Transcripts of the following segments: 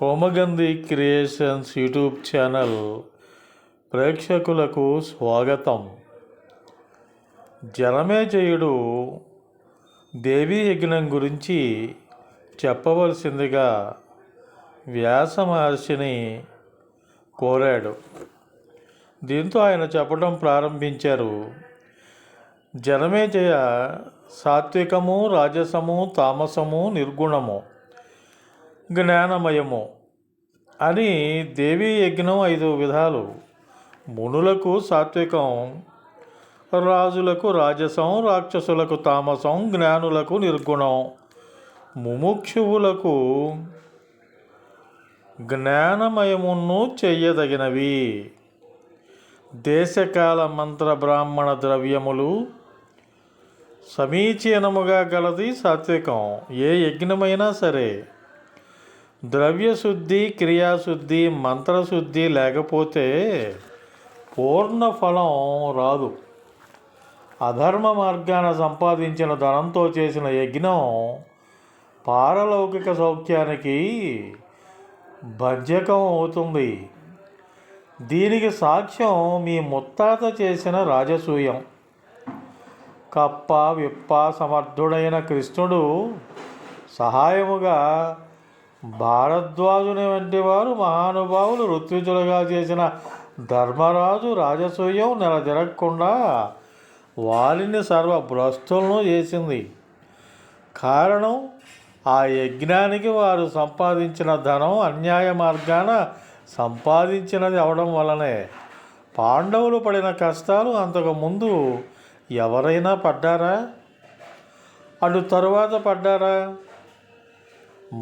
కోమగంధి creations YouTube channel ప్రేక్షకులకు స్వాగతం. జనమేజయుడు దేవీ యజ్ఞం గురించి చెప్పవలసిందిగా వ్యాస మహర్షిని కోరాడు. దీంతో ఆయన చెప్పడం ప్రారంభించారు. జనమేజయ సాత్వికము, రాజసము, తామసము, నిర్గుణము, జ్ఞానమయము అని దేవీ యజ్ఞం 5 విధాలు. మునులకు సాత్వికం, రాజులకు రాజసం, రాక్షసులకు తామసం, జ్ఞానులకు నిర్గుణం, ముముక్షువులకు జ్ఞానమయమును చెయ్యదగినవి. దేశకాల మంత్ర బ్రాహ్మణ ద్రవ్యములు సమీచీనముగా గలది సాత్వికం. ఏ యజ్ఞమైనా సరే ద్రవ్యశుద్ధి, క్రియాశుద్ధి, మంత్రశుద్ధి లేకపోతే పూర్ణ ఫలం రాదు. అధర్మ మార్గాన సంపాదించిన ధనంతో చేసిన యజ్ఞం పారలౌకిక సౌఖ్యానికి భంజకం అవుతుంది. దీనికి సాక్ష్యం మీ ముత్తాత చేసిన రాజసూయం. కప్ప విప్ప సమర్థుడైన కృష్ణుడు సహాయముగా భారద్వాజుని వంటి వారు మహానుభావులు ఋత్విజులుగా చేసిన ధర్మరాజు రాజసూయం నెల జరగకుండా వారిని సర్వభ్రష్టులను చేసింది. కారణం, ఆ యజ్ఞానికి వారు సంపాదించిన ధనం అన్యాయ మార్గాన సంపాదించినది అవడం వలనే. పాండవులు పడిన కష్టాలు అంతకు ముందు ఎవరైనా పడ్డారా? అటు తరువాత పడ్డారా?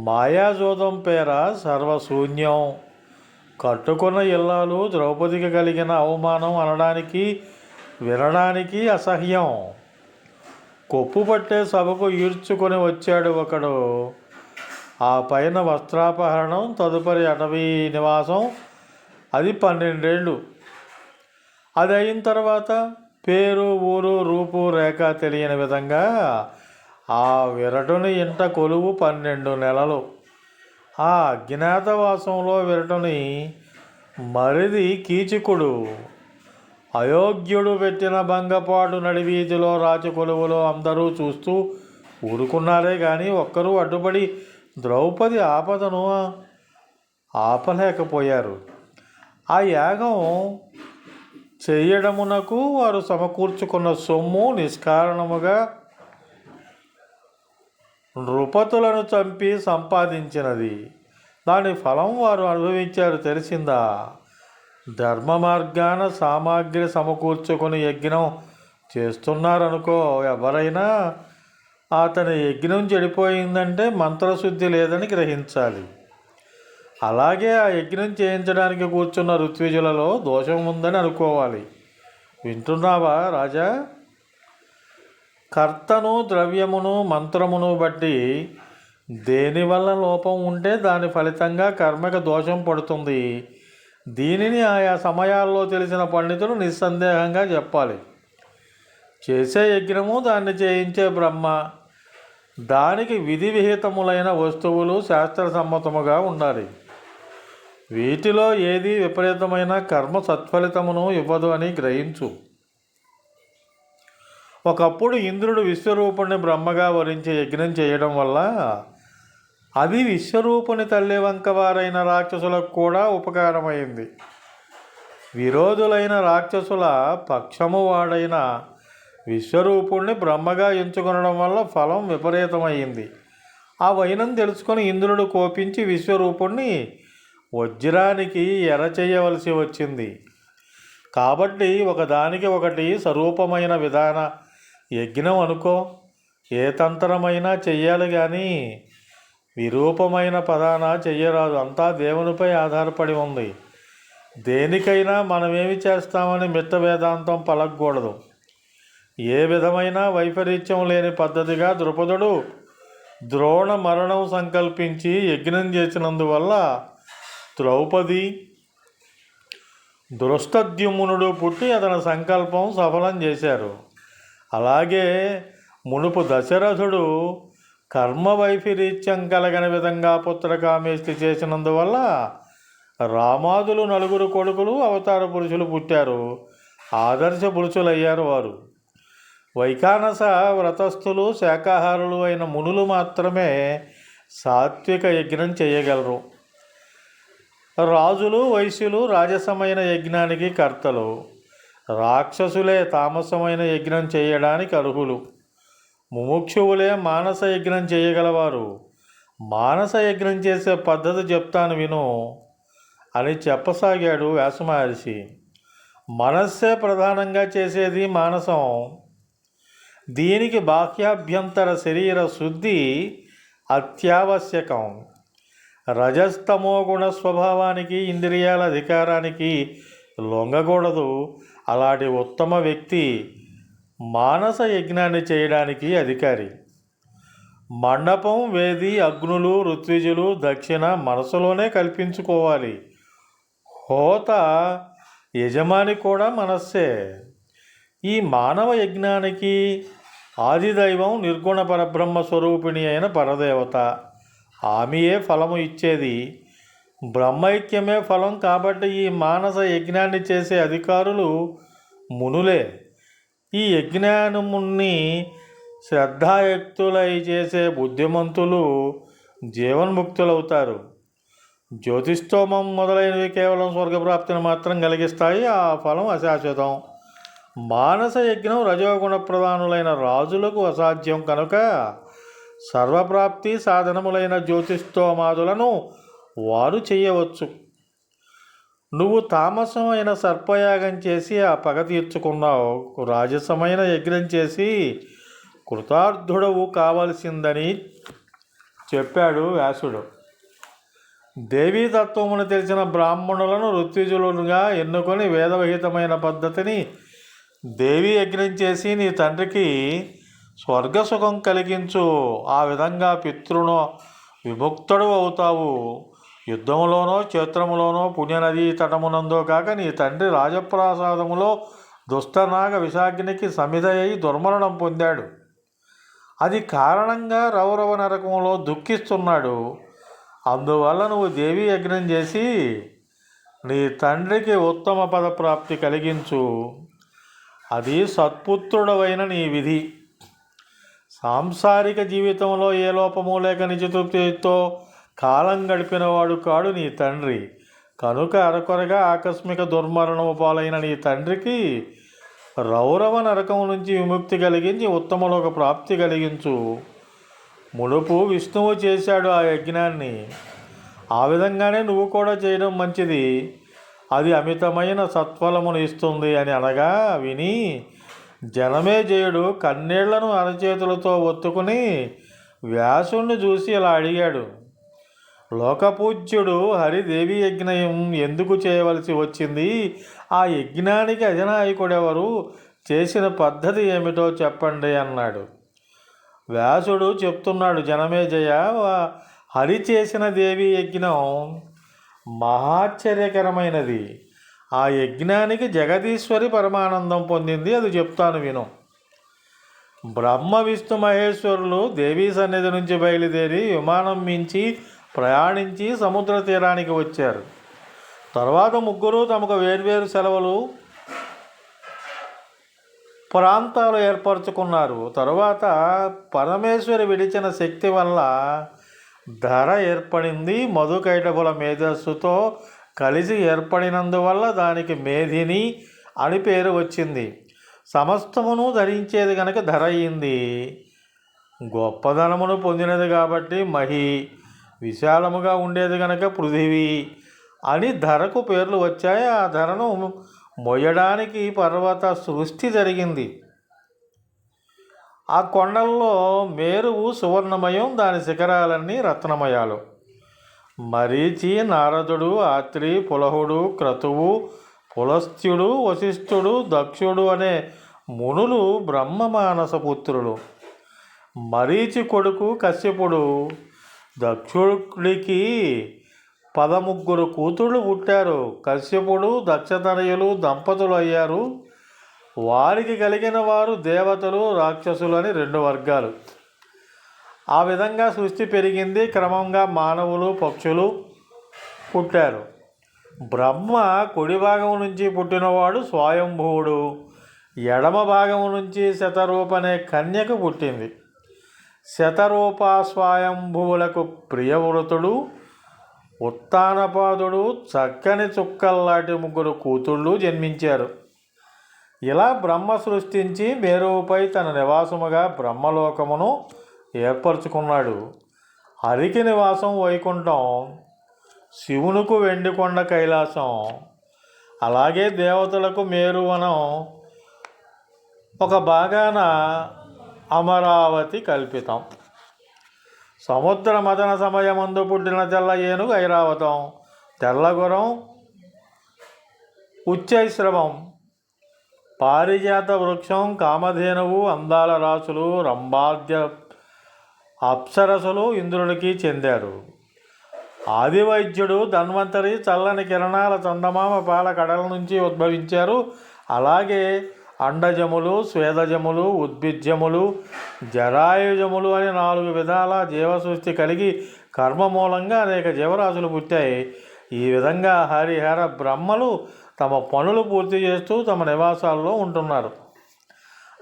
మాయాజోదం పేర సర్వశూన్యం. కట్టుకున్న ఇల్లాలు ద్రౌపదికి కలిగిన అవమానం అనడానికి వినడానికి అసహ్యం. కొప్పు పట్టే సభకు ఈడ్చుకొని వచ్చాడు ఒకడు. ఆ పైన వస్త్రాపహరణం, తదుపరి అటవీ నివాసం. అది 12 ఏళ్ళు. అది అయిన తర్వాత పేరు, ఊరు, రూపు, రేఖ తెలియని విధంగా ఆ విరటుని ఇంట కొలువు 12 నెలలు. ఆ అజ్ఞాతవాసంలో విరటుని మరిది కీచకుడు అయోగ్యుడు పెట్టిన భంగపాటు నడివీధిలో రాచకొలువులో అందరూ చూస్తూ ఊరుకున్నారే కానీ ఒక్కరూ అడ్డుపడి ద్రౌపది ఆపదను ఆపలేకపోయారు. ఆ యాగం చెయ్యడమునకు వారు సమకూర్చుకున్న సొమ్ము నిష్కారణముగా నృపతులను చంపి సంపాదించినది. దాని ఫలం వారు అనుభవించారు. తెలిసిందా? ధర్మ మార్గాన సామాగ్రి సమకూర్చుకొని యజ్ఞం చేస్తున్నారనుకో, ఎవరైనా అతని యజ్ఞం చెడిపోయిందంటే మంత్రశుద్ధి లేదని గ్రహించాలి. అలాగే ఆ యజ్ఞం చేయించడానికి కూర్చున్న ఋత్విజులలో దోషం ఉందని అనుకోవాలి. వింటున్నావా రాజా? కర్తను, ద్రవ్యమును, మంత్రమును బట్టి దేనివల్ల లోపం ఉంటే దాని ఫలితంగా కర్మక దోషం పడుతుంది. దీనిని ఆయా సమయాల్లో తెలిసిన పండితులు నిస్సందేహంగా చెప్పాలి. చేసే యజ్ఞము, దాన్ని చేయించే బ్రహ్మ, దానికి విధి విహితములైన వస్తువులు శాస్త్రసమ్మతముగా ఉండాలి. వీటిలో ఏది విపరీతమైన కర్మ సత్ఫలితమును ఇవ్వదు అని గ్రహించు. ఒకప్పుడు ఇంద్రుడు విశ్వరూపుణ్ణి బ్రహ్మగా వరించి యజ్ఞం చేయడం వల్ల అది విశ్వరూపుని తల్లి వంక వారైన రాక్షసులకు కూడా ఉపకారమైంది. విరోధులైన రాక్షసుల పక్షము వాడైన విశ్వరూపుణ్ణి బ్రహ్మగా ఎంచుకొనడం వల్ల ఫలం విపరీతమైంది. ఆ వైనం తెలుసుకొని ఇంద్రుడు కోపించి విశ్వరూపుణ్ణి వజ్రానికి ఎర చేయవలసి వచ్చింది. కాబట్టి ఒకదానికి ఒకటి స్వరూపమైన విధాన యజ్ఞం అనుకో. ఏ తంత్రమైనా చెయ్యాలి కానీ విరూపమైన పదాన చెయ్యరాదు. అంతా దేవునిపై ఆధారపడి ఉంది. దేనికైనా మనమేమి చేస్తామని మిట్ట వేదాంతం పలకూడదు. ఏ విధమైన వైపరీత్యం లేని పద్ధతిగా ద్రుపదుడు ద్రోణ మరణం సంకల్పించి యజ్ఞం చేసినందువల్ల ద్రౌపది, దృష్టద్యుమ్నుడు పుట్టి అతని సంకల్పం సఫలం చేశారు. అలాగే మునుపు దశరథుడు కర్మ వైఫరీత్యం కలగని విధంగా పుత్రకామేష్టి చేసినందువల్ల రామాదులు నలుగురు కొడుకులు అవతార పురుషులు పుట్టారు. ఆదర్శ పురుషులయ్యారు వారు. వైఖానస వ్రతస్థులు శాకాహారులు అయిన మునులు మాత్రమే సాత్విక యజ్ఞం చేయగలరు. రాజులు వైశ్యులు రాజసమైన యజ్ఞానికి కర్తలు. రాక్షసులే తామసమైన యజ్ఞం చేయడానికి అర్హులు. ముముక్షువులే మానస యజ్ఞం చేయగలవారు. మానస యజ్ఞం చేసే పద్ధతి చెప్తాను విను అని చెప్పసాగాడు వ్యాస మహర్షి. మనస్సే ప్రధానంగా చేసేది మానసం. దీనికి బాహ్యాభ్యంతర శరీర శుద్ధి అత్యావశ్యకం. రజస్తమో గుణ స్వభావానికి ఇంద్రియాల అధికారానికి లొంగకూడదు. అలాంటి ఉత్తమ వ్యక్తి మానస యజ్ఞాన్ని చేయడానికి అధికారి. మండపం, వేది, అగ్నులు, ఋత్విజులు, దక్షిణ మనసులోనే కల్పించుకోవాలి. హోత యజమాని కూడా మనస్సే. ఈ మానవ యజ్ఞానికి ఆదిదైవం నిర్గుణ పరబ్రహ్మ స్వరూపిణి అయిన పరదేవత. ఆమెయే ఫలము ఇచ్చేది. బ్రహ్మైక్యమే ఫలం. కాబట్టి ఈ మానస యజ్ఞాన్ని చేసే అధికారులు మునులే. ఈ యజ్ఞానముని శ్రద్ధాయుక్తులై చేసే బుద్ధిమంతులు జీవన్ముక్తులవుతారు. జ్యోతిష్టోమం మొదలైనవి కేవలం స్వర్గప్రాప్తిని మాత్రం కలిగిస్తాయి. ఆ ఫలం అశాశ్వతం. మానస యజ్ఞం రజోగుణ ప్రధానులైన రాజులకు అసాధ్యం కనుక సర్వప్రాప్తి సాధనములైన జ్యోతిష్టోమాదులను వారు చేయవచ్చు. నువ్వు తామసమైన సర్పయాగం చేసి ఆ పగ తీర్చుకున్నావు. రాజసమైన యజ్ఞం చేసి కృతార్థుడవు కావలసిందని చెప్పాడు వ్యాసుడు. దేవీతత్వమును తెలిసిన బ్రాహ్మణులను ఋత్విజులుగా ఎన్నుకొని వేదవిహితమైన పద్ధతిని దేవీ యజ్ఞం చేసి నీ తండ్రికి స్వర్గసుఖం కలిగించు. ఆ విధంగా పితృను విముక్తుడు అవుతావు. యుద్ధములోనో క్షేత్రములోనో పుణ్యనదీ తటమునందో కాక నీ తండ్రి రాజప్రాసాదములో దుష్టనాగ విషాగ్నికి సమిధయ్యి దుర్మరణం పొందాడు. అది కారణంగా రౌరవ నరకంలో దుఃఖిస్తున్నాడు. అందువల్ల నువ్వు దేవీ యజ్ఞం చేసి నీ తండ్రికి ఉత్తమ పదప్రాప్తి కలిగించు. అది సత్పుత్రుడవైన నీ విధి. సాంసారిక జీవితంలో ఏ లోపము లేక నిజతృప్తితో కాలం గడిపినవాడు కాడు నీ తండ్రి. కనుక అరకొరగా ఆకస్మిక దుర్మరణము పాలైన నీ తండ్రికి రౌరవ నరకం నుంచి విముక్తి కలిగించి ఉత్తమలోక ప్రాప్తి కలిగించు. మునుపు విష్ణువు చేశాడు ఆ యజ్ఞాన్ని. ఆ విధంగానే నువ్వు కూడా చేయడం మంచిది. అది అమితమైన సత్ఫలమును ఇస్తుంది అని అనగా విని జనమేజయుడు కన్నీళ్లను అరచేతులతో ఒత్తుకుని వ్యాసుణ్ణి చూసి ఇలా అడిగాడు. లోకపూజ్యుడు హరిదేవి యజ్ఞం ఎందుకు చేయవలసి వచ్చింది? ఆ యజ్ఞానికి అధినాయకుడెవరు? చేసిన పద్ధతి ఏమిటో చెప్పండి అన్నాడు. వ్యాసుడు చెప్తున్నాడు, జనమేజయ, హరి చేసిన దేవి యజ్ఞం మహాశ్చర్యకరమైనది. ఆ యజ్ఞానికి జగదీశ్వరి పరమానందం పొందింది. అది చెప్తాను విను. బ్రహ్మ విష్ణు మహేశ్వరులు దేవీ సన్నిధి నుంచి బయలుదేరి విమానం మించి ప్రయాణించి సముద్ర తీరానికి వచ్చారు. తర్వాత ముగ్గురు తమకు వేర్వేరు సెలవులు ప్రాంతాలు ఏర్పరచుకున్నారు. తరువాత పరమేశ్వరి విడిచిన శక్తి వల్ల ధర ఏర్పడింది. మధుకైటభుల మేధస్సుతో కలిసి ఏర్పడినందువల్ల దానికి మేధిని అని పేరు వచ్చింది. సమస్తమును ధరించేది కనుక ధర అయింది. గొప్పదనమును పొందినది కాబట్టి మహి, విశాలముగా ఉండేది కనుక పృథివీ అని ధరకు పేర్లు వచ్చాయి. ఆ ధరను మొయ్యడానికి పర్వత సృష్టి జరిగింది. ఆ కొండల్లో మేరువు సువర్ణమయం, దాని శిఖరాలన్నీ రత్నమయాలు. మరీచి, నారదుడు, ఆత్రి, పులహుడు, క్రతువు, పులస్త్యుడు, వశిష్ఠుడు, దక్షుడు అనే మునులు బ్రహ్మ మానస పుత్రులు. మరీచి కొడుకు కశ్యపుడు. దక్షుడికి 13 కూతుళ్ళు పుట్టారు. కశ్యపుడు దక్షతనయులు దంపతులు అయ్యారు. వారికి కలిగిన వారు దేవతలు, రాక్షసులు అని 2 వర్గాలు. ఆ విధంగా సృష్టి పెరిగింది. క్రమంగా మానవులు, పక్షులు పుట్టారు. బ్రహ్మ కుడి భాగం నుంచి పుట్టినవాడు స్వయంభువుడు. ఎడమ భాగం నుంచి శతరూప అనే కన్యకు పుట్టింది. శతరూప స్వయంభువులకు ప్రియవ్రతుడు, ఉత్తానపాదుడు, చక్కని చుక్కల్లాంటి 3 కూతుళ్ళు జన్మించారు. ఇలా బ్రహ్మ సృష్టించి మేరువుపై తన నివాసముగా బ్రహ్మలోకమును ఏర్పరచుకున్నాడు. హరికి నివాసం వైకుంఠం, శివునికి వెండికొండ కైలాసం, అలాగే దేవతలకు మేరువనం, ఒక భాగాన అమరావతి కల్పితం. సముద్ర మదన సమయమందు పుట్టిన తెల్ల ఏనుగు ఐరావతం, తెల్లగురం ఉచ్చైశ్రవం, పారిజాత వృక్షం కామధేనువు, అందాల రాసులు రంభాద్య అప్సరసులు ఇంద్రుడికి చెందారు. ఆదివైద్యుడు ధన్వంతరి చల్లని కిరణాల చందమామ పాల కడల నుంచి ఉద్భవించారు. అలాగే అండజములు, స్వేదజములు, ఉద్భిజ్యములు, జరాయుజములు అని 4 విధాల జీవసృష్టి కలిగి కర్మ మూలంగా అనేక జీవరాశులు పుట్టాయి. ఈ విధంగా హరిహర బ్రహ్మలు తమ పనులు పూర్తి చేస్తూ తమ నివాసాల్లో ఉంటున్నారు.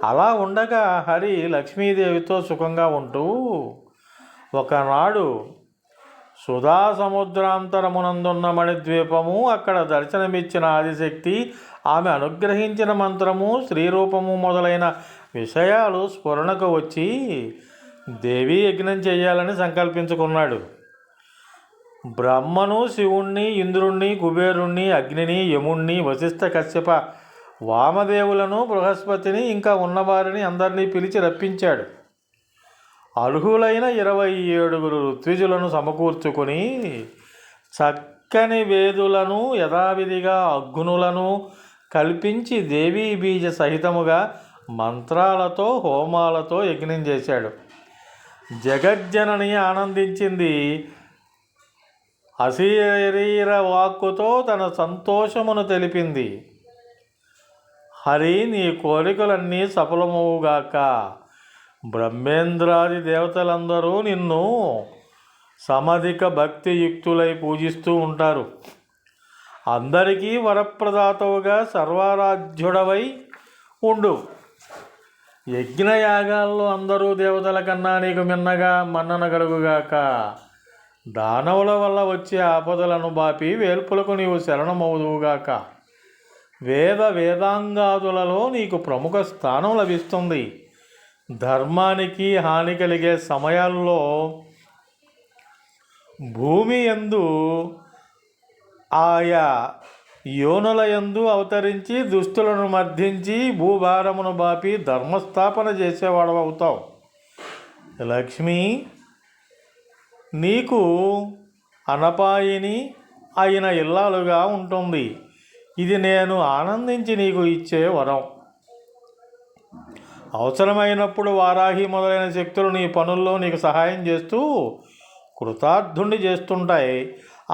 అలా ఉండగా హరి లక్ష్మీదేవితో సుఖంగా ఉంటూ ఒకనాడు సుధా సముద్రాంతరమునందున్న మణిద్వీపము, అక్కడ దర్శనమిచ్చిన ఆదిశక్తి, ఆమె అనుగ్రహించిన మంత్రము, శ్రీరూపము మొదలైన విషయాలు స్ఫురణకు వచ్చి దేవీ యజ్ఞం చేయాలని సంకల్పించుకున్నాడు. బ్రహ్మను, శివుణ్ణి, ఇంద్రుణ్ణి, కుబేరుణ్ణి, అగ్నిని, యముణ్ణి, వశిష్ఠ, కశ్యప, వామదేవులను, బృహస్పతిని, ఇంకా ఉన్నవారిని అందరినీ పిలిచి రప్పించాడు. అర్హులైన 27 ఋత్విజులను సమకూర్చుకొని చక్కని వేదులను యథావిధిగా అగ్నులను కల్పించి దేవీ బీజ సహితముగా మంత్రాలతో హోమాలతో యజ్ఞం చేశాడు. జగజ్జనని ఆనందించింది. అశరీర వాక్కుతో తన సంతోషమును తెలిపింది. హరి, నీ కోరికలన్నీ సఫలమవుగాక. బ్రహ్మేంద్రాది దేవతలందరూ నిన్ను సమధిక భక్తియుక్తులై పూజిస్తూ ఉంటారు. అందరికీ వరప్రదాతవుగా సర్వారాధ్యుడవై ఉండు. యజ్ఞయాగాల్లో అందరూ దేవతల కన్నా నీకు మిన్నగా మన్నన కలుగుగాక. దానవుల వల్ల వచ్చే ఆపదలను బాపి వేల్పులకు నీవు శరణమవుదువుగాక. వేదాంగాదులలో నీకు ప్రముఖ స్థానం లభిస్తుంది. ధర్మానికి హాని కలిగే సమయాల్లో భూమి యందు ఆయా యోనుల యందు అవతరించి దుష్టులను మర్దించి భూభారమును బాపి ధర్మస్థాపన చేసేవాడవుతావు. లక్ష్మి, నీకు అనపాయిని అయిన ఇల్లాలుగా ఉంటుంది. ఇది నేను ఆనందించి నీకు ఇచ్చే వరం. అవసరమైనప్పుడు వారాహి మొదలైన శక్తులు నీ పనుల్లో నీకు సహాయం చేస్తూ కృతార్థుణ్ణి చేస్తుంటాయి.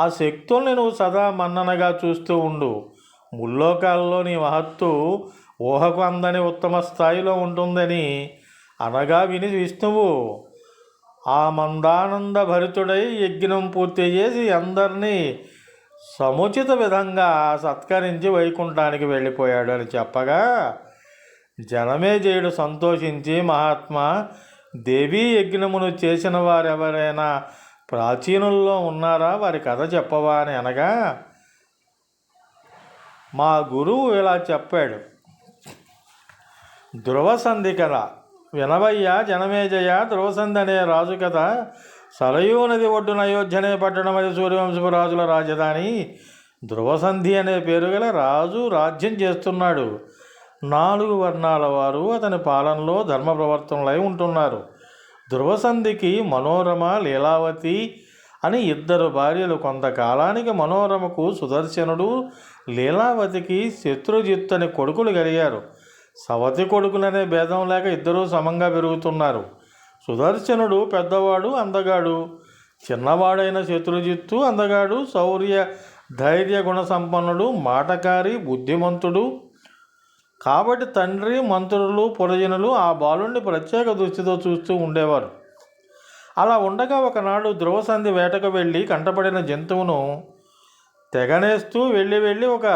ఆ శక్తుల్ని నువ్వు సదా మన్ననగా చూస్తూ ఉండు. ముల్లోకాల్లో నీ మహత్తు ఊహకు అందని ఉత్తమ స్థాయిలో ఉంటుందని అనగా విని విష్ణువు ఆ మందానంద భరితుడై యజ్ఞం పూర్తి చేసి అందరినీ సముచిత విధంగా సత్కరించి వైకుంఠానికి వెళ్ళిపోయాడు అని చెప్పగా జనమేజయుడు సంతోషించి, మహాత్మా, దేవీ యజ్ఞమును చేసిన వారెవరైనా ప్రాచీనుల్లో ఉన్నారా? వారి కథ చెప్పవా అని అనగా మా గురువు ఇలా చెప్పాడు. ధ్రువసంధి కథ వినవయ్యా జనమేజయ. ధ్రువసంధి అనే రాజు కథ. సరయూ నది ఒడ్డున అయోధ్యనే పట్టణం, అది సూర్యవంశపు రాజుల రాజధాని. ధ్రువసంధి అనే పేరు గల రాజు రాజ్యం చేస్తున్నాడు. 4 వర్ణాల వారు అతని పాలనలో ధర్మ ప్రవర్తనలై ఉంటున్నారు. ధ్రువసంధికి మనోరమ, లీలావతి అని 2 భార్యలు. కొంతకాలానికి మనోరమకు సుదర్శనుడు, లీలావతికి శత్రుజిత్ అని కొడుకులు కలిగారు. సవతి కొడుకులనే భేదం లేక ఇద్దరూ సమంగా పెరుగుతున్నారు. సుదర్శనుడు పెద్దవాడు, అందగాడు. చిన్నవాడైన శత్రుజిత్తు అందగాడు, శౌర్య ధైర్య గుణ సంపన్నుడు, మాటకారి, బుద్ధిమంతుడు. కాబట్టి తండ్రి, మంత్రులు, పురజనులు ఆ బాలుణ్ణి ప్రత్యేక దృష్టితో చూస్తూ ఉండేవారు. అలా ఉండగా ఒకనాడు ధ్రువసంధి వేటకు వెళ్ళి కంటపడిన జంతువును తెగనేస్తూ వెళ్ళి ఒక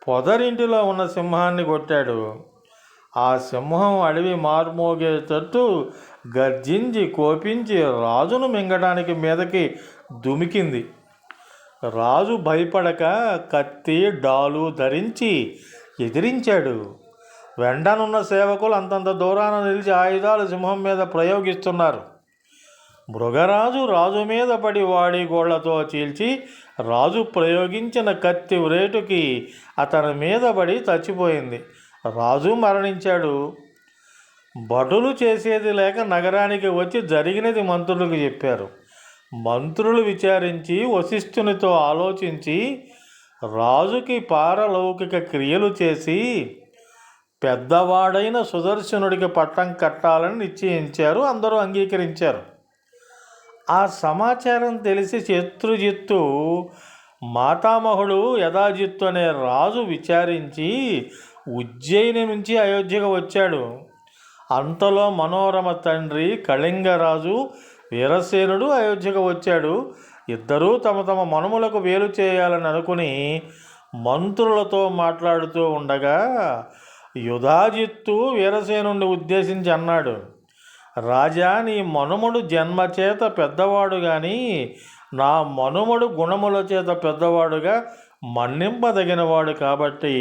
పొదరింటిలో ఉన్న సింహాన్ని కొట్టాడు. ఆ సింహం అడవి మార్మోగేటట్టు గర్జించి కోపించి రాజును మింగడానికి మీదకి దుమికింది. రాజు భయపడక కత్తి డాలు ధరించి ఎదిరించాడు. వెంటనున్న సేవకులు అంతంత దూరాన నిలిచి ఆయుధాలు సింహం మీద ప్రయోగిస్తున్నారు. మృగరాజు రాజు మీద పడి వాడి గోళ్లతో చీల్చి రాజు ప్రయోగించిన కత్తి వ్రేటుకి అతని మీద పడి చచ్చిపోయింది. రాజు మరణించాడు. భటులు చేసేది లేక నగరానికి వచ్చి జరిగినది మంత్రులకు చెప్పారు. మంత్రులు విచారించి వశిష్ఠునితో ఆలోచించి రాజుకి పారలౌకిక క్రియలు చేసి పెద్దవాడైన సుదర్శనుడికి పట్టం కట్టాలని నిశ్చయించారు. అందరూ అంగీకరించారు. ఆ సమాచారం తెలిసి శత్రుజిత్తు మాతామహుడు యదాజిత్తు అనే రాజు విచారించి ఉజ్జయిని నుంచి అయోధ్యకు వచ్చాడు. అంతలో మనోరమ తండ్రి కళింగరాజు వీరసేనుడు అయోధ్యకు వచ్చాడు. ఇద్దరూ తమ తమ మనుమలకు వేలు చేయాలని అనుకుని మంత్రులతో మాట్లాడుతూ ఉండగా యుధాజిత్తు వీరసేనుడిని ఉద్దేశించి అన్నాడు, రాజా, నీ మనుమడు జన్మచేత పెద్దవాడు కానీ నా మనుమడు గుణముల చేత పెద్దవాడుగా మన్నింపదగినవాడు కాబట్టి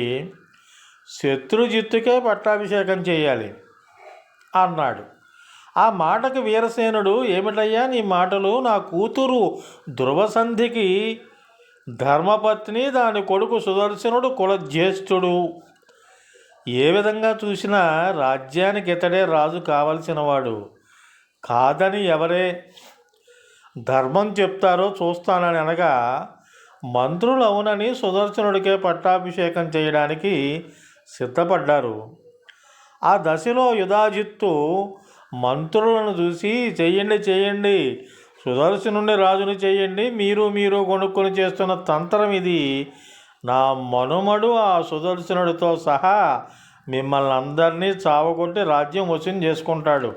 శత్రుజిత్తుకే పట్టాభిషేకం చేయాలి అన్నాడు. ఆ మాటకు వీరసేనుడు, ఏమిటయ్యా నీ మాటలు? నా కూతురు ధ్రువసంధికి ధర్మపత్ని, దాని కొడుకు సుదర్శనుడు కులజ్యేష్ఠుడు. ఏ విధంగా చూసినా రాజ్యానికి ఇతడే రాజు కావలసినవాడు. కాదని ఎవరే ధర్మం చెప్తారో చూస్తానని అనగా మంత్రులు అవునని సుదర్శనుడికే పట్టాభిషేకం చేయడానికి సిద్ధపడ్డారు. ఆ దశలో యుధాజిత్తు మంత్రులను చూసి, చేయండి, సుదర్శనుడిని రాజుని చేయండి, మీరు కొనుక్కొని చేస్తున్న తంత్రం ఇది. నా మనుమడు ఆ సుదర్శనుడితో సహా మిమ్మల్ని అందరినీ చావగొట్టి రాజ్యం వశం చేసుకుంటాడు.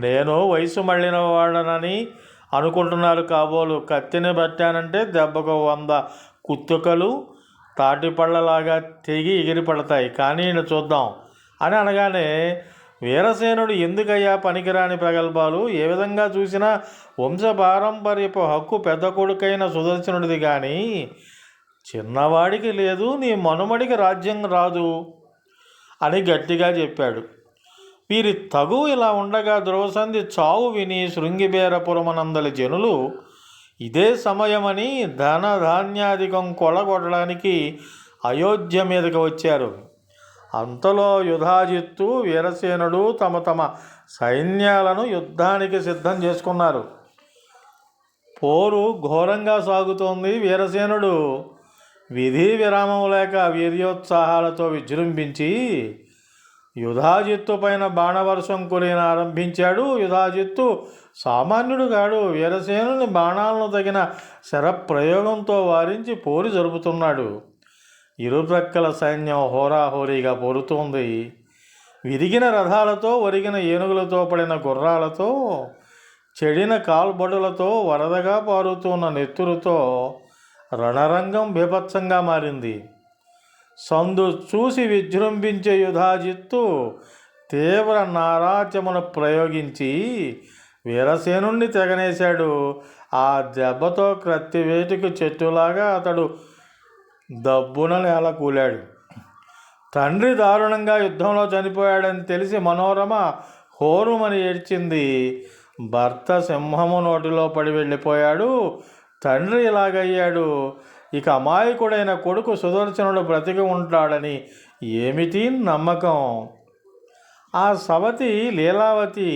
నేను వయసు మళ్ళిన వాడనని అనుకుంటున్నారు కాబోలు. కత్తిని పట్టానంటే దెబ్బకు 100 కుత్తుకలు తాటిపళ్ళలాగా తెగి ఎగిరిపడతాయి. కానీ చూద్దాం అని అనగానే వీరసేనుడు, ఎందుకయ్యా పనికిరాని ప్రగల్భాలు? ఏ విధంగా చూసినా వంశపారంపర్యపు హక్కు పెద్ద కొడుకైన సుదర్శనుడిది కానీ చిన్నవాడికి లేదు. నీ మనుమడికి రాజ్యం రాదు అని గట్టిగా చెప్పాడు. వీరి తగువు ఇలా ఉండగా ధ్రువసంధి చావు విని శృంగిబేరపురమనందలి జనులు ఇదే సమయమని ధనధాన్యాధికం కొల్లగొట్టడానికి అయోధ్య మీదకి వచ్చారు. అంతలో యుధాజిత్తు వీరసేనుడు తమ తమ సైన్యాలను యుద్ధానికి సిద్ధం చేసుకున్నారు. పోరు ఘోరంగా సాగుతోంది. వీరసేనుడు విధి విరామం లేక వీర్యోత్సాహాలతో విజృంభించి యుధాజిత్తు పైన బాణవర్షం కురిన ఆరంభించాడు. యుధాజిత్తు సామాన్యుడు కాడు. వీరసేనుని బాణాలను తగిన శరప్రయోగంతో వారించి పోరు జరుపుతున్నాడు. ఇరుప్రక్కల సైన్యం హోరాహోరీగా పోరుతోంది. విరిగిన రథాలతో, ఒరిగిన ఏనుగులతో, పడిన గుర్రాలతో, చెడిన కాల్బడులతో, వరదగా పారుతున్న నెత్తురుతో రణరంగం బీభత్సంగా మారింది. సందు చూసి విజృంభించే యుధాజిత్తు తీవ్ర నారాచమును ప్రయోగించి వీరసేనుణ్ణి తెగనేశాడు. ఆ దెబ్బతో క్రత్తివేటుకు చెట్టులాగా అతడు దబ్బున నేల కూలాడు. తండ్రి దారుణంగా యుద్ధంలో చనిపోయాడని తెలిసి మనోరమ హోరుమని ఏడ్చింది. భర్త సింహము నోటిలో పడి వెళ్ళిపోయాడు. తండ్రి ఇలాగయ్యాడు. ఇక అమాయకుడైన కొడుకు సుదర్శనుడు బ్రతికి ఉంటాడని ఏమిటి నమ్మకం? ఆ సవతి లీలావతి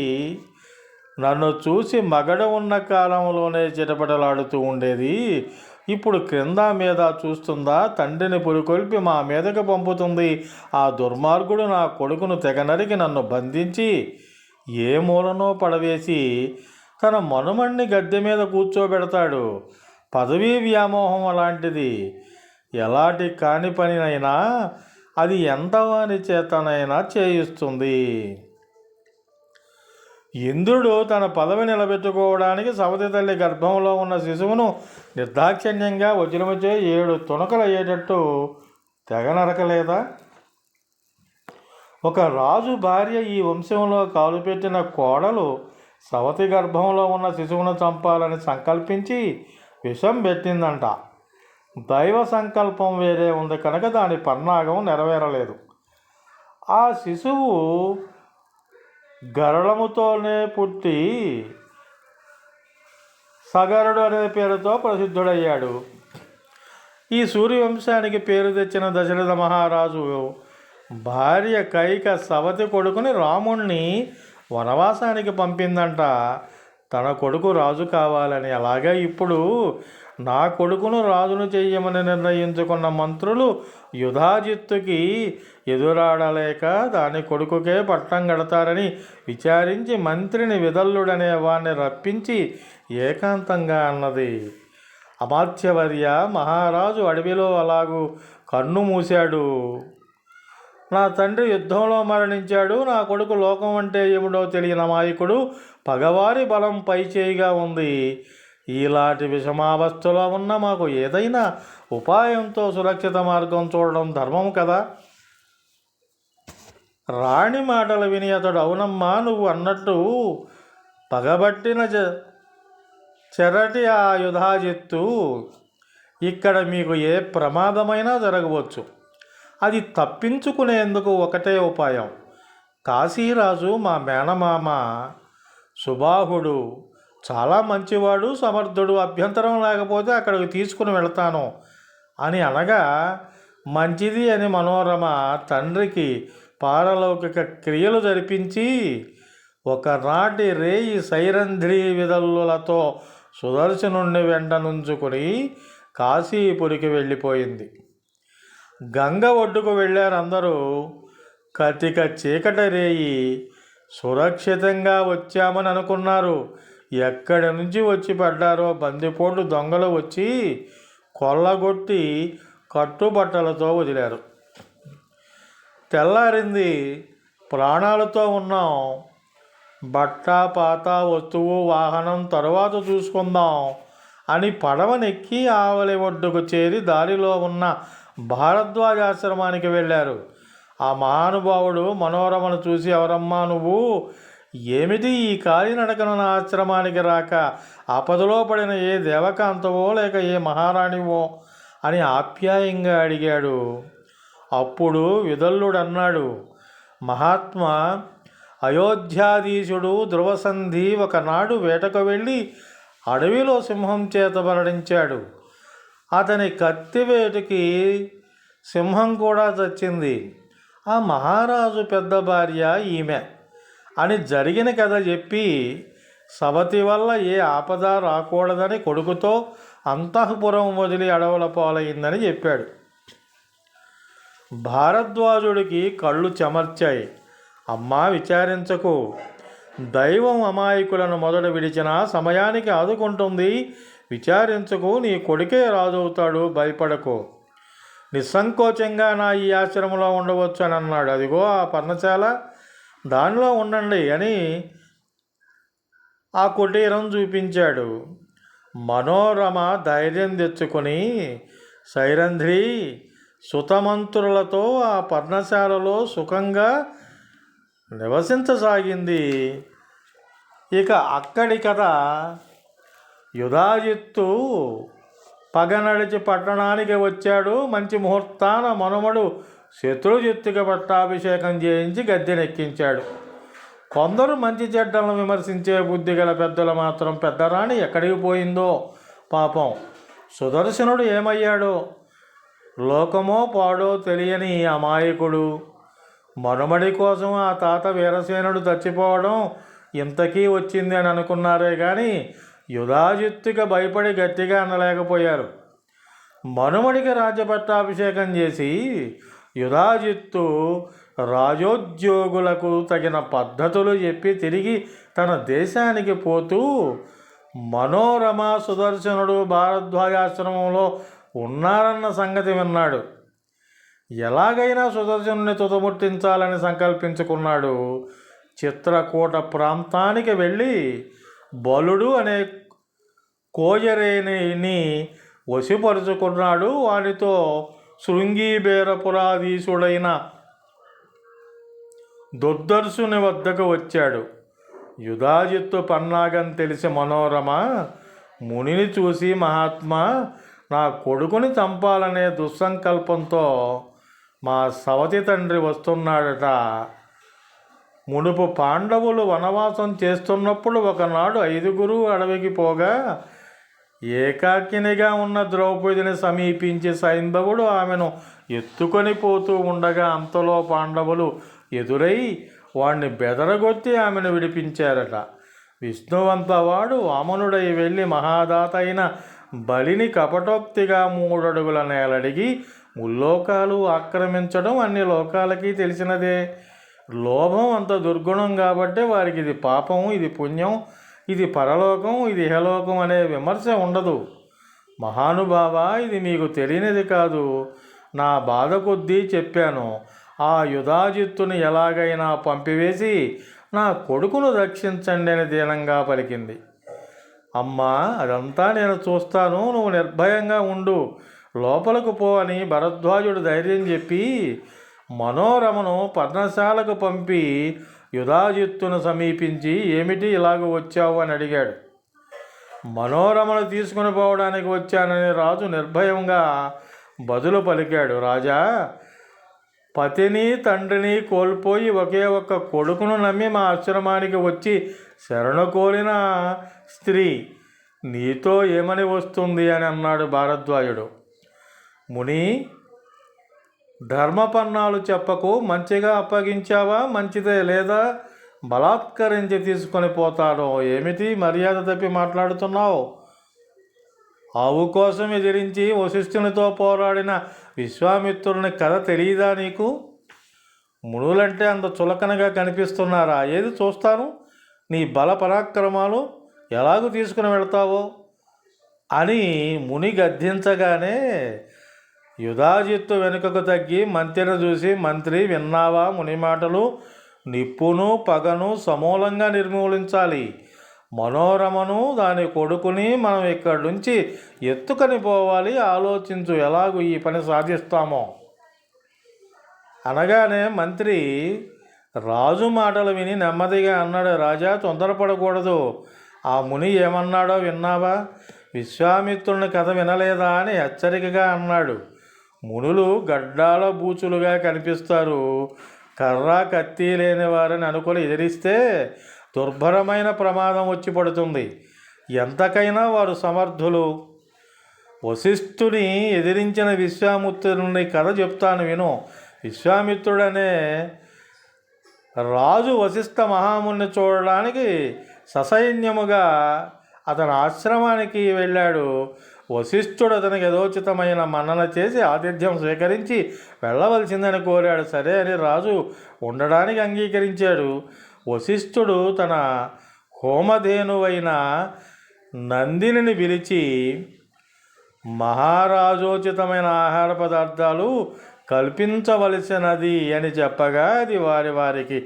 నన్ను చూసి మగడ ఉన్న కాలంలోనే చిటపటలాడుతూ ఉండేది. ఇప్పుడు క్రింద మీద చూస్తుందా? తండ్రిని పురికొల్పి మా మీదకు పంపుతుంది. ఆ దుర్మార్గుడు నా కొడుకును తెగనరికి నన్ను బంధించి ఏ మూలనో పడవేసి తన మనుమణ్ణి గద్దె మీద కూర్చోబెడతాడు. పదవీ వ్యామోహం అలాంటిది. ఎలాంటి కాని పనినైనా అది ఎంతవాని చేతనైనా చేయిస్తుంది. ఇంద్రుడు తన పదవి నిలబెట్టుకోవడానికి సవతి తల్లి గర్భంలో ఉన్న శిశువును నిర్దాక్షిణ్యంగా వజ్రముచే 7 తునకలు అయ్యేటట్టు తెగ నరకలేదా? ఒక రాజు భార్య ఈ వంశంలో కాలుపెట్టిన కోడలు సవతి గర్భంలో ఉన్న శిశువును చంపాలని సంకల్పించి విషం పెట్టిందంట. దైవ సంకల్పం వేరే ఉంది కనుక దాని పన్నాగం నెరవేరలేదు. ఆ శిశువు గరళముతోనే పుట్టి సగరుడు అనే పేరుతో ప్రసిద్ధుడయ్యాడు. ఈ సూర్యవంశానికి పేరు తెచ్చిన దశరథ మహారాజు భార్య కైక సవతి కొడుకుని రాముణ్ణి వనవాసానికి పంపిందంట, తన కొడుకు రాజు కావాలని. అలాగే ఇప్పుడు నా కొడుకును రాజును చెయ్యమని నిర్ణయించుకున్న మంత్రులు యుధాజిత్తుకి ఎదురాడలేక దాని కొడుకుకే పట్టం గడతారని విచారించి మంత్రిని విదల్లుడనే వాణ్ణి రప్పించి ఏకాంతంగా అన్నది. అమాత్యవర్య, మహారాజు అడవిలో అలాగూ కన్ను మూశాడు. నా తండ్రి యుద్ధంలో మరణించాడు. నా కొడుకు లోకం అంటే ఏమిటో తెలియని అమాయకుడు. పగవారి బలం పైచేయిగా ఉంది. ఇలాంటి విషమావస్థలో ఉన్న మాకు ఏదైనా ఉపాయంతో సురక్షిత మార్గం చూడడం ధర్మం కదా. రాణి మాటలు విని అతడు, అవునమ్మా, నువ్వు అన్నట్టు పగబట్టిన చెరటి ఆ యుధాజిత్తు ఇక్కడ మీకు ఏ ప్రమాదమైనా జరగవచ్చు. అది తప్పించుకునేందుకు ఒకటే ఉపాయం. కాశీరాజు మా మేనమామ సుబాహుడు చాలా మంచివాడు, సమర్థుడు. అభ్యంతరం లేకపోతే అక్కడికి తీసుకుని వెళతాను అని అనగా, మంచిది అని మనోరమ తండ్రికి పారలౌకిక క్రియలు జరిపించి ఒకనాటి రేయి సైరంధ్రీ విదల్లులతో సుదర్శనుణ్ణి వెంట నుంచుకుని కాశీపురికి వెళ్ళిపోయింది. గంగ ఒడ్డుకు వెళ్ళారు అందరూ. కతిక చీకటి రేయి. సురక్షితంగా వచ్చామని అనుకున్నారు. ఎక్కడి నుంచి వచ్చి పడ్డారో బందిపోటు దొంగలు వచ్చి కొల్లగొట్టి కట్టుబట్టలతో వదిలారు. తెల్లారింది. ప్రాణాలతో ఉన్నాం. బట్ట పాత వస్తువు వాహనం తరువాత చూసుకుందాం అని పడవనెక్కి ఆవలి ఒడ్డుకు చేరి దారిలో ఉన్న భారద్వాజాశ్రమానికి వెళ్ళారు. ఆ మహానుభావుడు మనోరమను చూసి, ఎవరమ్మా నువ్వు? ఏమిటి ఈ కాలినడకన నా ఆశ్రమానికి రాక? ఆపదలో పడిన ఏ దేవకాంతవో లేక ఏ మహారాణివో అని ఆప్యాయంగా అడిగాడు. అప్పుడు విదల్లుడన్నాడు, మహాత్మా, అయోధ్యాధీశుడు ధ్రువసంధి ఒకనాడు వేటకు వెళ్ళి అడవిలో సింహం చేత మరణించాడు. అతని కత్తివేటుకి సింహం కూడా చచ్చింది. ఆ మహారాజు పెద్ద భార్య ఈమె అని జరిగిన కథ చెప్పి, సవతి వల్ల ఏ ఆపద రాకూడదని కొడుకుతో అంతఃపురం వదిలి అడవుల పాలైందని చెప్పాడు. భారద్వాజుడికి కళ్ళు చెమర్చాయి. అమ్మా, విచారించకు. దైవం అమాయకులను మొదట విడిచిన సమయానికి ఆదుకుంటుంది. విచారించకు, నీ కొడుకే రాజవుతాడు, భయపడకు. నిస్సంకోచంగా నా ఈ ఆశ్రమంలో ఉండవచ్చు అని అన్నాడు. అదిగో ఆ పర్ణశాల, దానిలో ఉండండి అని ఆ కుటీరం చూపించాడు. మనోరమ ధైర్యం తెచ్చుకొని సైరంధ్రి సుతమంత్రులతో ఆ పర్ణశాలలో సుఖంగా నివసించసాగింది. ఇక అక్కడి కథ, యుధాజిత్తు పగ నడిచి పట్టణానికి వచ్చాడు. మంచి ముహూర్తాన మనుమడు శత్రుజిత్తుకి పట్టాభిషేకం చేయించి గద్దెనెక్కించాడు. కొందరు మంచి చెడ్డలను విమర్శించే బుద్ధి గల పెద్దలు మాత్రం పెద్దరాణి ఎక్కడికి పోయిందో పాపం, సుదర్శనుడు ఏమయ్యాడో, లోకమో పాడో తెలియని అమాయకుడు, మనుమడి కోసం ఆ తాత వీరసేనుడు చచ్చిపోవడం ఇంతకీ వచ్చింది అని అనుకున్నారే కానీ యుధాజిత్తుకి భయపడి గట్టిగా అనలేకపోయారు. మనుమడికి రాజ్యపట్టాభిషేకం చేసి యుధాజిత్తు రాజోద్యోగులకు తగిన పద్ధతులు చెప్పి తిరిగి తన దేశానికి పోతూ మనోరమ సుదర్శనుడు భారద్వాజాశ్రమంలో ఉన్నారన్న సంగతి విన్నాడు. ఎలాగైనా సుదర్శనుని తుదముట్టించాలని సంకల్పించుకున్నాడు. చిత్రకూట ప్రాంతానికి వెళ్ళి బలుడు అనే కోజరేని వశపరుచుకున్నాడు. వానితో శృంగీబేరపురాధీశుడైన దుర్దర్శుని వద్దకు వచ్చాడు. యుధాజిత్తు పన్నాగం తెలిసి మనోరమ మునిని చూసి, మహాత్మా, నా కొడుకుని చంపాలనే దుస్సంకల్పంతో మా సవతి తండ్రి వస్తున్నాడట. మునుపు పాండవులు వనవాసం చేస్తున్నప్పుడు ఒకనాడు 5గురు అడవికి పోగా ఏకాకినిగా ఉన్న ద్రౌపదిని సమీపించి సైంధవుడు ఆమెను ఎత్తుకొని పోతూ ఉండగా అంతలో పాండవులు ఎదురై వాణ్ణి బెదరగొట్టి ఆమెను విడిపించారట. విష్ణువంతవాడు వామనుడై వెళ్ళి మహాదాత అయిన బలిని కపటోక్తిగా 3 అడుగుల నేలడిగి ముల్లోకాలు ఆక్రమించడం అన్ని లోకాలకి తెలిసినదే. లోభం అంత దుర్గుణం కాబట్టి వారికి ఇది పాపం, ఇది పుణ్యం, ఇది పరలోకం, ఇది ఇహలోకం అనే విమర్శ ఉండదు. మహానుభావ, ఇది మీకు తెలియనిది కాదు. నా బాధ కొద్దీ చెప్పాను. ఆ యుధాజిత్తుని ఎలాగైనా పంపివేసి నా కొడుకును రక్షించండి అని దీనంగా పలికింది. అమ్మా, అదంతా నేను చూస్తాను, నువ్వు నిర్భయంగా ఉండు, లోపలకు పో అని భరద్వాజుడు ధైర్యం చెప్పి మనోరమను పర్ణశాలకు పంపి యుధాజిత్తును సమీపించి, ఏమిటి ఇలాగ వచ్చావు అని అడిగాడు. మనోరమను తీసుకుని పోవడానికి వచ్చానని రాజు నిర్భయంగా బదులు పలికాడు. రాజా, పతిని తండ్రిని కోల్పోయి ఒకే ఒక్క కొడుకును నమ్మి మా ఆశ్రమానికి వచ్చి శరణు కోరిన స్త్రీ నీతో ఏమని వస్తుంది అని అన్నాడు భారద్వాజుడు. ముని, ధర్మపన్నాలు చెప్పకు, మంచిగా అప్పగించావా మంచిదే, లేదా బలాత్కరించి తీసుకొని పోతాడో. ఏమిటి మర్యాద తప్పి మాట్లాడుతున్నావు? ఆవు కోసం ఎదిరించి వశిష్ఠునితో పోరాడిన విశ్వామిత్రుని కథ తెలియదా నీకు? మునులంటే అంత చులకనగా కనిపిస్తున్నారా? ఏది చూస్తాను నీ బల పరాక్రమాలు, ఎలాగూ తీసుకుని వెళ్తావో అని ముని గద్దించగానే యుధాజిత్తు వెనుకకు తగ్గి మంత్రిని చూసి, మంత్రి, విన్నావా ముని మాటలు? నిప్పును పగను సమూలంగా నిర్మూలించాలి. మనోరమను దాని కొడుకుని మనం ఇక్కడి నుంచి ఎత్తుకొని పోవాలి. ఆలోచించు, ఎలాగూ ఈ పని సాధిస్తామో. అనగానే మంత్రి రాజు మాటలు విని నెమ్మదిగా అన్నాడు. రాజా, తొందరపడకూడదు. ఆ ముని ఏమన్నాడో విన్నావా? విశ్వామిత్రుని కథ వినలేదా అని హెచ్చరికగా అన్నాడు. మునులు గడ్డాల బూచులుగా కనిపిస్తారు. కర్ర కత్తి లేని వారిని అనుకుని ఎదిరిస్తే దుర్భరమైన ప్రమాదం వచ్చి పడుతుంది. ఎంతకైనా వారు సమర్థులు. వశిష్ఠుని ఎదిరించిన విశ్వామిత్రుని కథ చెప్తాను విను. విశ్వామిత్రుడనే రాజు వశిష్ఠ మహాముని చూడడానికి ససైన్యముగా అతని ఆశ్రమానికి వెళ్ళాడు. వశిష్ఠుడు అతనికి యథోచితమైన మన్నన చేసి ఆతిథ్యం స్వీకరించి వెళ్ళవలసిందని కోరాడు. సరే అని రాజు ఉండడానికి అంగీకరించాడు. వశిష్ఠుడు తన హోమధేనువైన నందిని పిలిచి మహారాజోచితమైన ఆహార పదార్థాలు కల్పించవలసినది అని చెప్పగా అది వారికి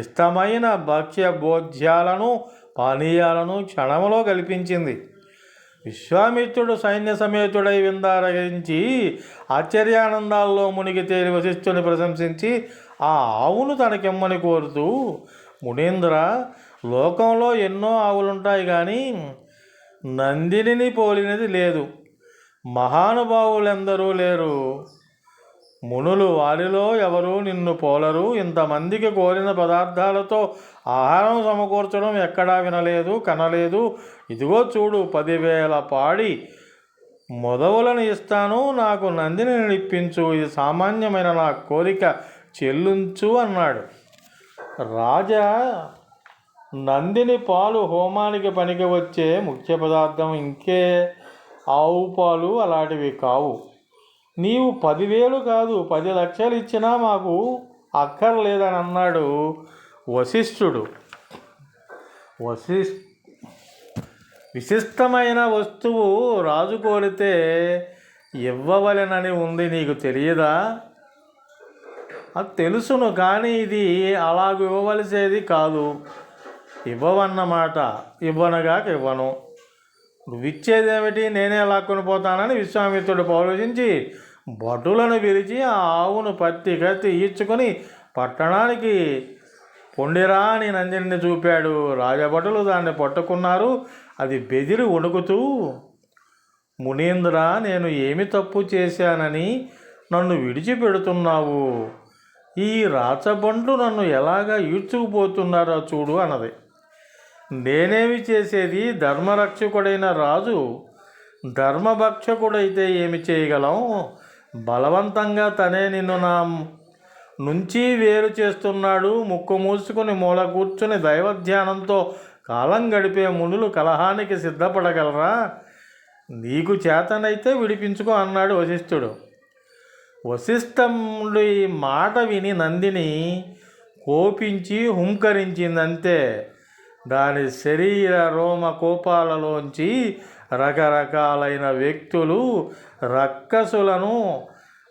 ఇష్టమైన భక్ష్య భోజ్యాలను పానీయాలను క్షణములో కల్పించింది. విశ్వామిత్రుడు సైన్య సమేతుడై విందారగించి ఆశ్చర్యానందాల్లో మునిగి తేలి వశిష్ఠుని ప్రశంసించి ఆ ఆవును తనకిమ్మని కోరుతూ, మునీంద్ర, లోకంలో ఎన్నో ఆవులుంటాయి కానీ నందిని పోలినది లేదు. మహానుభావులెందరూ లేరు. మునులు వారిలో ఎవరూ నిన్ను పోలరు. ఇంతమందికి కోరిన పదార్థాలతో ఆహారం సమకూర్చడం ఎక్కడా వినలేదు, కనలేదు. ఇదిగో చూడు, 10,000 పాడి మొదవులను ఇస్తాను, నాకు నందిని ఇప్పించు. ఇది సామాన్యమైన నా కోరిక చెల్లించు అన్నాడు. రాజా, నందిని పాలు హోమానికి పనికి వచ్చే ముఖ్య పదార్థం. ఇంకే ఆవు పాలు అలాంటివి కావు. నీవు 10,000 కాదు 10 లక్షలు ఇచ్చినా మాకు అక్కర్లేదని అన్నాడు వశిష్ఠుడు. విశిష్టమైన వస్తువు రాజు కోరితే ఇవ్వవలెనని ఉంది, నీకు తెలియదా? అది తెలుసును, కానీ ఇది అలాగ ఇవ్వవలసేది కాదు. ఇవ్వవన్నమాట. ఇవ్వనగాక ఇవ్వను. నువ్వు ఇచ్చేదేమిటి, నేనే లాక్కొని పోతానని విశ్వామిత్రుడు ఆలోచించి భటులను పిలిచి ఆ ఆవును పత్తి కత్తి ఈడ్చుకొని పట్టణానికి పొండిరా అని నందిని చూపాడు. రాజభటులు దాన్ని పట్టుకున్నారు. అది బెదిరి వణుకుతూ, మునీంద్ర, నేను ఏమి తప్పు చేశానని నన్ను విడిచిపెడుతున్నావు? ఈ రాచబండ్లు నన్ను ఎలాగా ఈడ్చుకుపోతున్నారో చూడు అన్నది. నేనేమి చేసేది? ధర్మరక్షకుడైన రాజు ధర్మభక్షకుడైతే ఏమి చేయగలం? బలవంతంగా తనే నిన్ను నా నుంచి వేరు చేస్తున్నాడు. ముక్కు మూసుకుని మూల కూర్చుని దైవధ్యానంతో కాలం గడిపే మునులు కలహానికి సిద్ధపడగలరా? నీకు చేతనైతే విడిపించుకో అన్నాడు వశిష్ఠుడు. వశిష్ఠుడి మాట విని నందిని కోపించి హుంకరించిందంతే. దాని శరీర రోమ కోపాలలోంచి రకరకాలైన వ్యక్తులు, రక్కసులను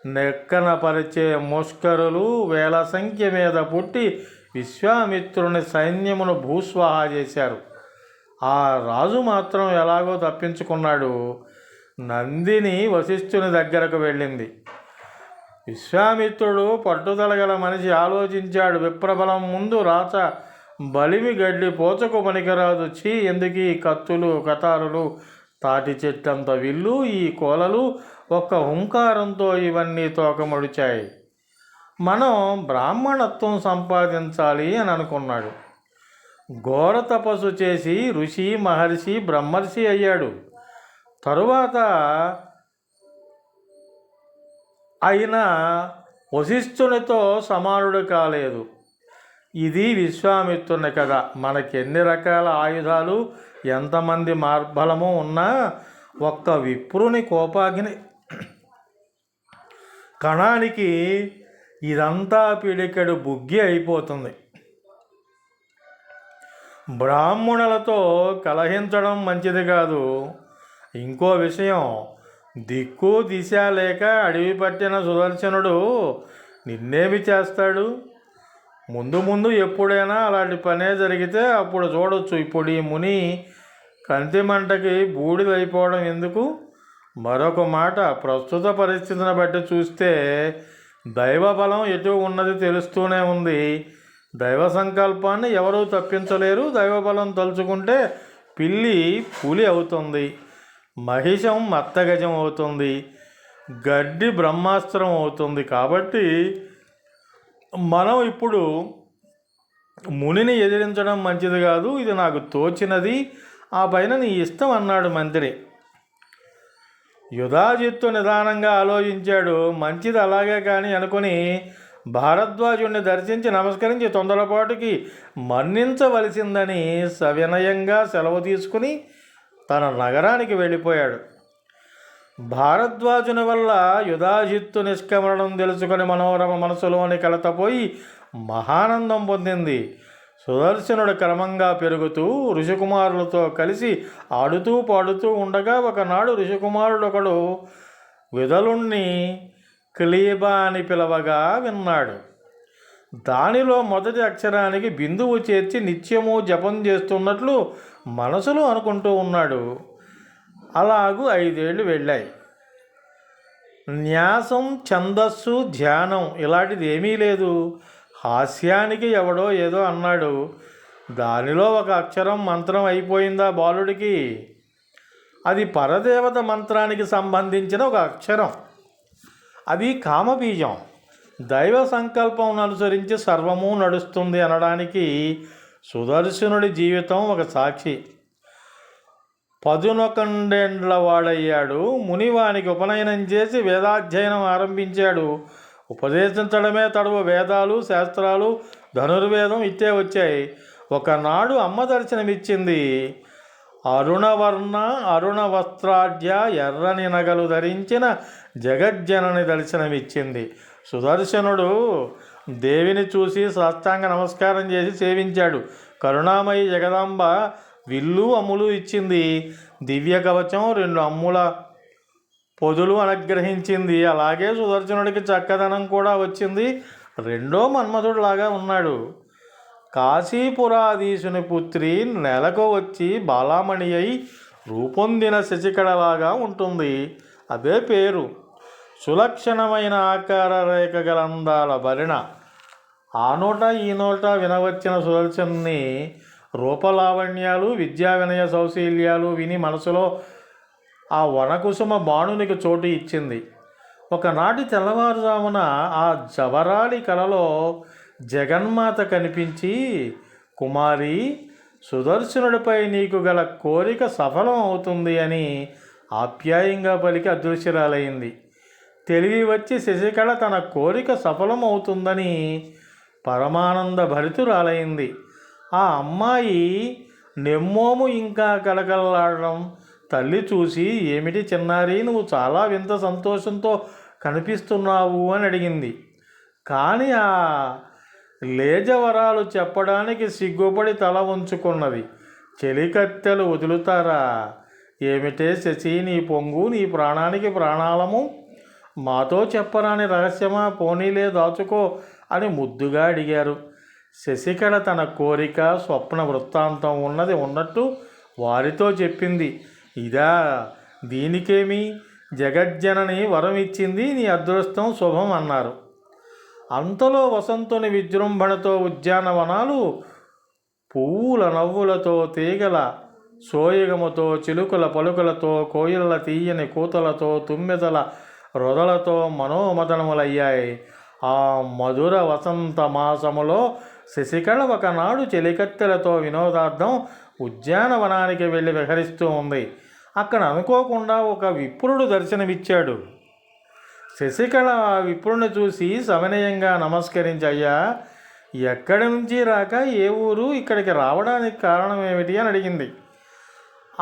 నెక్కనపరిచే ముష్కరులు వేల సంఖ్య మీద పుట్టి విశ్వామిత్రుని సైన్యమును భూస్వాహా చేశారు. ఆ రాజు మాత్రం ఎలాగో తప్పించుకున్నాడు. నందిని వశిష్ఠుని దగ్గరకు వెళ్ళింది. విశ్వామిత్రుడు పట్టుదల గల మనిషి ఆలోచించాడు. విప్రబలం ముందు రాచ బలిమి గడ్డి పోచకు పనికిరాదు. ఎందుకు ఈ కత్తులు, కతారులు, తాటి చెట్టంత విల్లు, ఈ కోలలు ఒక్క హుంకారంతో ఇవన్నీ తోకముడిచాయి. మనం బ్రాహ్మణత్వం సంపాదించాలి అని అనుకున్నాడు. ఘోర తపస్సు చేసి ఋషి, మహర్షి, బ్రహ్మర్షి అయ్యాడు. తరువాత అయినా వశిష్ఠునితో సమానుడు కాలేదు. ఇది విశ్వామిత్రుని కథ. మనకెన్ని రకాల ఆయుధాలు, ఎంతమంది మార్బలము ఉన్నా ఒక్క విప్రుని కోపాగ్ని కణానికి ఇదంతా పిడికెడు బుగ్గి అయిపోతుంది. బ్రాహ్మణులతో కలహించడం మంచిది కాదు. ఇంకో విషయం, దిక్కు దిశ లేక అడవి పట్టిన సుదర్శనుడు నిన్నేమి చేస్తాడు? ముందు ముందు ఎప్పుడైనా అలాంటి పనే జరిగితే అప్పుడు చూడొచ్చు. ఇప్పుడు ఈ ముని కంటి మంటకి బూడిదైపోవడం ఎందుకు? మరొక మాట, ప్రస్తుత పరిస్థితిని బట్టి చూస్తే దైవబలం ఎటు ఉన్నది తెలుస్తూనే ఉంది. దైవ సంకల్పాన్ని ఎవరూ తప్పించలేరు. దైవబలం తలుచుకుంటే పిల్లి పులి అవుతుంది, మహిషం మత్తగజం అవుతుంది, గడ్డి బ్రహ్మాస్త్రం అవుతుంది. కాబట్టి మనం ఇప్పుడు మునిని ఎదిరించడం మంచిది కాదు. ఇది నాకు తోచినది, ఆ పైన నీ ఇష్టం అన్నాడు మంత్రి. యుధాజిత్తు నిదానంగా ఆలోచించాడు. మంచిది అలాగే కానీ అనుకుని భారద్వాజుణ్ణి దర్శించి నమస్కరించి తొందరపాటుకి మన్నించవలసిందని సవినయంగా సెలవు తీసుకుని తన నగరానికి వెళ్ళిపోయాడు. భారద్వాజుని వల్ల యుధాజిత్తు నిష్క్రమణం తెలుసుకొని మనోరమ మనసులోని కలతపోయి మహానందం పొందింది. సుదర్శనుడు క్రమంగా పెరుగుతూ ఋషికుమారులతో కలిసి ఆడుతూ పాడుతూ ఉండగా ఒకనాడు ఋషికుమారుడు ఒకడు విదలుణ్ణి క్లీబా అని పిలవగా విన్నాడు. దానిలో మొదటి అక్షరానికి బిందువు చేర్చి నిత్యము జపం చేస్తున్నట్లు మనసులో అనుకుంటూ ఉన్నాడు. అలాగూ 5 ఏళ్ళు వెళ్ళాయి. న్యాసం, ఛందస్సు, ధ్యానం ఇలాంటిది ఏమీ లేదు. హాస్యానికి ఎవడో ఏదో అన్నాడు. దానిలో ఒక అక్షరం మంత్రం అయిపోయిందా బాలుడికి. అది పరదేవత మంత్రానికి సంబంధించిన ఒక అక్షరం. అది కామబీజం. దైవ సంకల్పం అనుసరించి సర్వము నడుస్తుంది అనడానికి సుదర్శనుడి జీవితం ఒక సాక్షి. 11 వాడయ్యాడు. మునివానికి ఉపనయనం చేసి వేదాధ్యయనం ఆరంభించాడు. ఉపదేశించడమే తడువు. వేదాలు, శాస్త్రాలు, ధనుర్వేదం ఇట్టే వచ్చాయి. ఒకనాడు అమ్మ దర్శనమిచ్చింది. అరుణవర్ణ అరుణ వస్త్రాఢ్య ఎర్రని నగలు ధరించిన జగజ్జనని దర్శనమిచ్చింది. సుదర్శనుడు దేవిని చూసి సాష్టాంగ నమస్కారం చేసి సేవించాడు. కరుణామయి జగదాంబ విల్లు, అమ్ములు ఇచ్చింది. దివ్య కవచం, 2 అమ్ముల పొదులు అనుగ్రహించింది. అలాగే సుదర్శనుడికి చక్కదనం కూడా వచ్చింది. రెండో మన్మధుడిలాగా ఉన్నాడు. కాశీపురాధీశుని పుత్రి నెలకు వచ్చి బాలామణి అయి రూపొందిన శశికళలాగా ఉంటుంది. అదే పేరు. సులక్షణమైన ఆకార రేఖ గల అందాల భరిణ. ఆ నోట ఈ నోట వినవచ్చిన సుదర్శన్ని రూపలావణ్యాలు, విద్యా వినయ సౌశీల్యాలు విని మనసులో ఆ వనకుసుమ బాణునికి చోటు ఇచ్చింది. ఒకనాటి తెల్లవారుజామున ఆ జవరాలి కలలో జగన్మాత కనిపించి, కుమారి, సుదర్శనుడిపై నీకు గల కోరిక సఫలం అవుతుంది అని ఆప్యాయంగా పలికి అదృశ్యరాలైంది. తెలివి వచ్చి శశికళ తన కోరిక సఫలం అవుతుందని పరమానంద భరితురాలైంది. ఆ అమ్మాయి నెమ్మోము ఇంకా కలకలలాడడం తల్లి చూసి, ఏమిటి చిన్నారి, నువ్వు చాలా వింత సంతోషంతో కనిపిస్తున్నావు అని అడిగింది. కానీ ఆ లేజవరాలు చెప్పడానికి సిగ్గుపడి తల ఉంచుకున్నది. చెలికత్తెలు వదులుతారా? ఏమిటే శశి, నీ పొంగు, నీ ప్రాణానికి ప్రాణాళము, మాతో చెప్పరాని రహస్యమా, పోనీలే దాచుకో అని ముద్దుగా అడిగారు. శశికళ తన కోరిక, స్వప్న వృత్తాంతం ఉన్నది ఉన్నట్టు వారితో చెప్పింది. ఇదా, దీనికేమి, జగజ్జనని వరం ఇచ్చింది, నీ అదృష్టం శుభం అన్నారు. అంతలో వసంతుని విజృంభణతో ఉద్యానవనాలు పువ్వుల నవ్వులతో, తీగల సోయగముతో, చిలుకల పలుకలతో, కోయిలల తీయని కూతలతో, తుమ్మెదల రొదలతో మనోమదనములయ్యాయి. ఆ మధుర వసంత మాసములో శశికళ ఒకనాడు చెలికత్తెలతో వినోదార్థం ఉద్యానవనానికి వెళ్ళి విహరిస్తూ ఉంది. అక్కడ అనుకోకుండా ఒక విప్రుడు దర్శనమిచ్చాడు. శశికళ ఆ విప్రుని చూసి సవినయంగా నమస్కరించి, అయ్యా, ఎక్కడి నుంచి రాక, ఏ ఊరు, ఇక్కడికి రావడానికి కారణం ఏమిటి అని అడిగింది.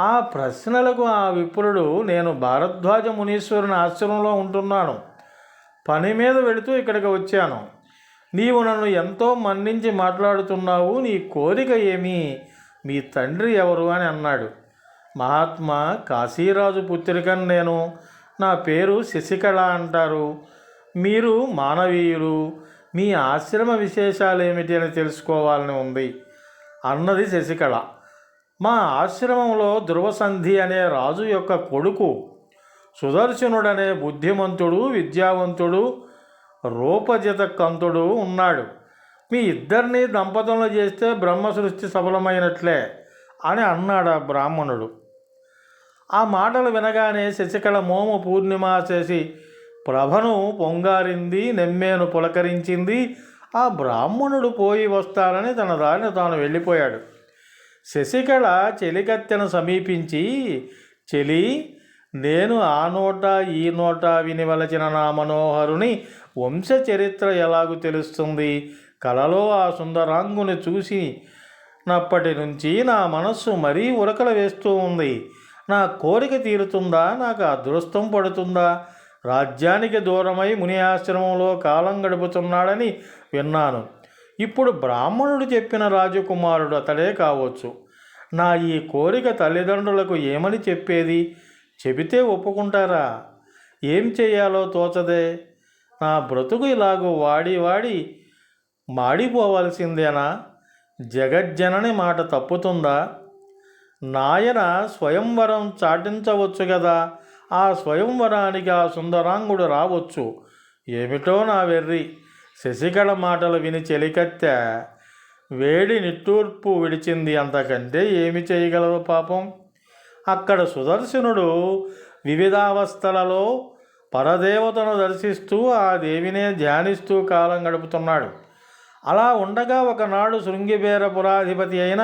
ఆ ప్రశ్నలకు ఆ విప్రుడు, నేను భారద్వాజ మునీశ్వరుని ఆశ్రమంలో ఉంటున్నాను, పని మీద వెళుతూ ఇక్కడికి వచ్చాను. నీవు నన్ను ఎంతో మన్నించి మాట్లాడుతున్నావు, నీ కోరిక ఏమి, మీ తండ్రి ఎవరు అని అన్నాడు. మహాత్మా, కాశీరాజు పుత్రికను నేను, నా పేరు శశికళ అంటారు. మీరు మానవీయులు, మీ ఆశ్రమ విశేషాలు ఏమిటి అని తెలుసుకోవాలని ఉంది అన్నది శశికళ. మా ఆశ్రమంలో ధ్రువసంధి అనే రాజు యొక్క కొడుకు సుదర్శనుడనే బుద్ధిమంతుడు, విద్యావంతుడు, రూపజిత కంతుడు ఉన్నాడు. మీ ఇద్దరిని దంపతులను చేస్తే బ్రహ్మ సృష్టి సఫలమైనట్లే అని అన్నాడు ఆ బ్రాహ్మణుడు. ఆ మాటలు వినగానే శశికళ మోము పూర్ణిమ చేసి ప్రభను పొంగారింది, నెమ్మేను పులకరించింది. ఆ బ్రాహ్మణుడు పోయి వస్తానని తన దారిని తాను వెళ్ళిపోయాడు. శశికళ చెలికత్తెను సమీపించి, చెలి, నేను ఆ నోట ఈ నోట వినివలచిన నా మనోహరుని వంశ చరిత్ర ఎలాగూ తెలుస్తుంది? కలలో ఆ సుందరాంగుని చూసినప్పటి నుంచి నా మనస్సు మరీ ఉరకలు వేస్తూ ఉంది. నా కోరిక తీరుతుందా? నాకు అదృష్టం పడుతుందా? రాజ్యానికి దూరమై ముని ఆశ్రమంలో కాలం గడుపుతున్నాడని విన్నాను. ఇప్పుడు బ్రాహ్మణుడు చెప్పిన రాజకుమారుడు అతడే కావచ్చు. నా ఈ కోరిక తల్లిదండ్రులకు ఏమని చెప్పేది? చెబితే ఒప్పుకుంటారా? ఏం చెయ్యాలో తోచదే. నా బ్రతుకు ఇలాగూ వాడి వాడి మాడిపోవలసిందేనా? జగజ్జనని మాట తప్పుతుందా? నాయన స్వయంవరం చాటించవచ్చు కదా. ఆ స్వయంవరానికి ఆ సుందరాంగుడు రావచ్చు. ఏమిటో నా వెర్రి. శశికళ మాటలు విని చెలికత్తె వేడి నిట్టూర్పు విడిచింది. అంతకంటే ఏమి చేయగలవు పాపం. అక్కడ సుదర్శనుడు వివిధావస్థలలో పరదేవతను దర్శిస్తూ ఆ దేవినే ధ్యానిస్తూ కాలం గడుపుతున్నాడు. అలా ఉండగా ఒకనాడు శృంగిబేరపురాధిపతి అయిన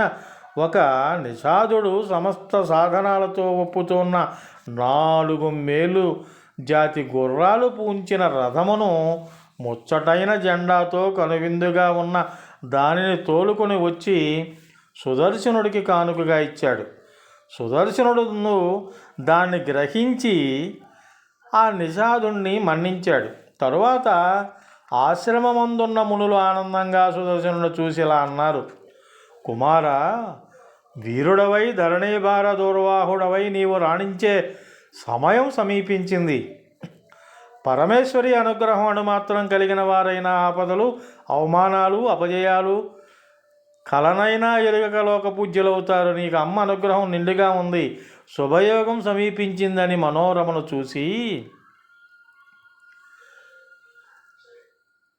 ఒక నిషాదుడు సమస్త సాధనాలతో ఒప్పుతున్న 4 మేలు జాతి గుర్రాలు పూంచిన రథమును ముచ్చటైన జెండాతో కనువిందుగా ఉన్న దానిని తోలుకొని వచ్చి సుదర్శనుడికి కానుకగా ఇచ్చాడు. సుదర్శనుడు దాన్ని గ్రహించి ఆ నిషాదుణ్ణి మన్నించాడు. తరువాత ఆశ్రమమందున్న మునులు ఆనందంగా సుదర్శనుడు చూసి ఇలా అన్నారు, కుమారా, వీరుడవై ధరణీభార దూర్వాహుడవై నీవు రాణించే సమయం సమీపించింది. పరమేశ్వరి అనుగ్రహం అణుమాత్రం కలిగిన వారైన ఆపదలు, అవమానాలు, అపజయాలు కలనైనా ఎరుగక లోక పూజ్యులవుతారు. నీకు అమ్మ అనుగ్రహం నిండుగా ఉంది, శుభయోగం సమీపించిందని మనోరమను చూసి,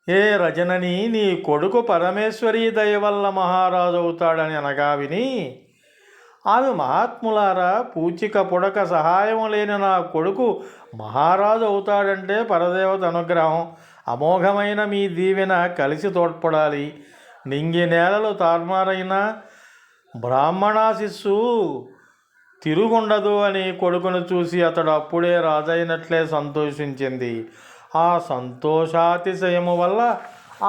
ఏ రజనని, నీ కొడుకు పరమేశ్వరీ దయ వల్ల మహారాజు అవుతాడని అనగా విని, ఆమె మహాత్ములారా, పూచిక పుడక సహాయం లేని నా కొడుకు మహారాజు అవుతాడంటే పరదేవత అనుగ్రహం, అమోఘమైన మీ దీవెన కలిసి తోడ్పడాలి. నింగి నేలలు తారుమారైన బ్రాహ్మణాశిస్సు తిరుగుండదు అని కొడుకును చూసి అతడు అప్పుడే రాజైనట్లే సంతోషించింది. ఆ సంతోషాతిశయము వల్ల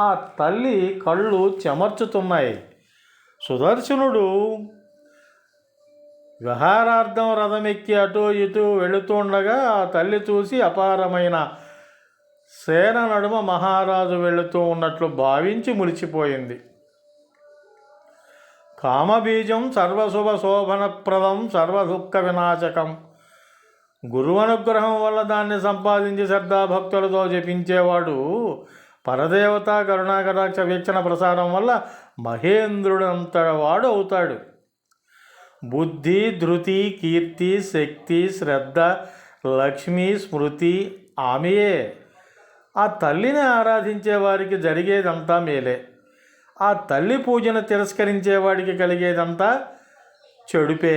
ఆ తల్లి కళ్ళు చెమర్చుతున్నాయి. సుదర్శనుడు విహారార్థం రథమెక్కి అటు ఇటు వెళుతుండగా ఆ తల్లి చూసి అపారమైన సేన నడుమ మహారాజు వెళుతూ ఉన్నట్లు భావించి మురిసిపోయింది. కామబీజం సర్వశుభ శోభనప్రదం సర్వదుఃఖ వినాశకం. గురువనుగ్రహం వల్ల దాన్ని సంపాదించి శ్రద్ధాభక్తులతో జపించేవాడు పరదేవత కరుణాకటాక్ష వీక్షణ ప్రసారం వల్ల మహేంద్రుడంతవాడు అవుతాడు. బుద్ధి, ధృతి, కీర్తి, శక్తి, శ్రద్ధ, లక్ష్మి, స్మృతి ఆమెయే. ఆ తల్లిని ఆరాధించే వారికి జరిగేదంతా మేలే. ఆ తల్లి పూజను తిరస్కరించేవాడికి కలిగేదంతా చెడుపే.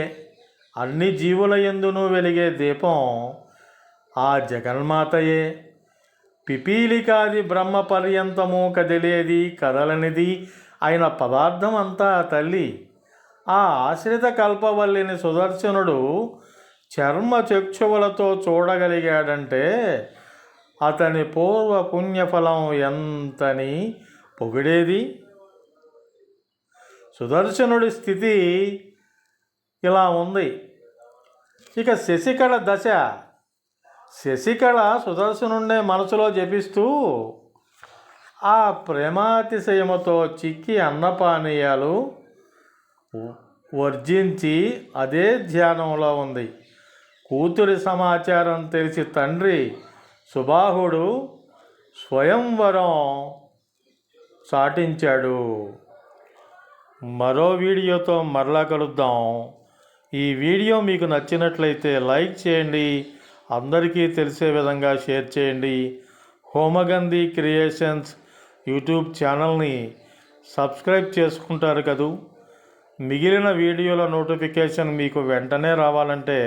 అన్ని జీవుల యందును వెలిగే దీపం ఆ జగన్మాతయే. పిపీలికాది బ్రహ్మ పర్యంతము కదిలేది కదలనిది అయిన పదార్థం అంతా ఆ తల్లి. ఆ ఆశ్రిత కల్పవల్లిని సుదర్శనుడు చర్మ చక్షువులతో చూడగలిగాడంటే అతని పూర్వ పుణ్యఫలం ఎంతని పొగిడేది. సుదర్శనుడి స్థితి ఇలా ఉంది. ఇక శశికళ దశ. శశికళ సుదర్శనుండే మనసులో జపిస్తూ ఆ ప్రేమాతిశయముతో చిక్కి అన్నపానీయాలు వర్జించి అదే ధ్యానంలో ఉంది. కూతురి సమాచారం తెలిసి తండ్రి సుబాహుడు స్వయంవరం చాటించాడు. మరో వీడియోతో మరలా కలుద్దాం. ఈ వీడియో మీకు నచ్చినట్లయితే లైక్ చేయండి, అందరికీ తెలిసే విధంగా షేర్ చేయండి. హోమగంధి క్రియేషన్స్ యూట్యూబ్ ఛానల్ని సబ్స్క్రైబ్ చేసుకుంటారు కదూ. మిగిలిన వీడియోల నోటిఫికేషన్ మీకు వెంటనే రావాలంటే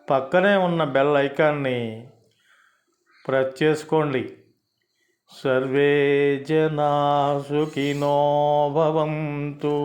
పక్కనే ఉన్న బెల్ ఐకాన్ని ప్రెస్ చేసుకోండి. సర్వే జనా సుఖినో భవంతు.